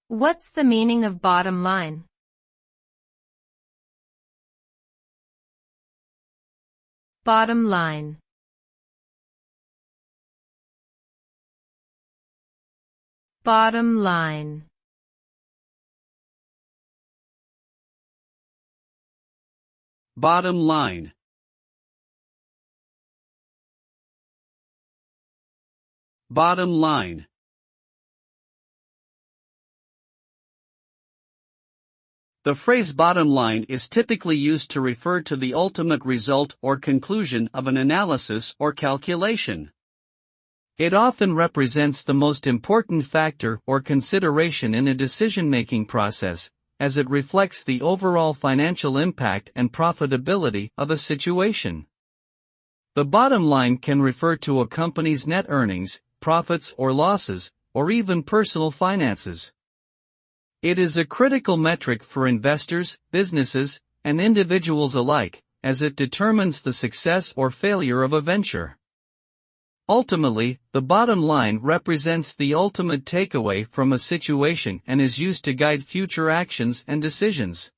What's the meaning of bottom line? Bottom line. Bottom line. Bottom line. Bottom line. The phrase bottom line is typically used to refer to the ultimate result or conclusion of an analysis or calculation. It often represents the most important factor or consideration in a decision-making process, as it reflects the overall financial impact and profitability of a situation. The bottom line can refer to a company's net earnings, profits or losses, or even personal finances. It is a critical metric for investors, businesses, and individuals alike, as it determines the success or failure of a venture. Ultimately, the bottom line represents the ultimate takeaway from a situation and is used to guide future actions and decisions.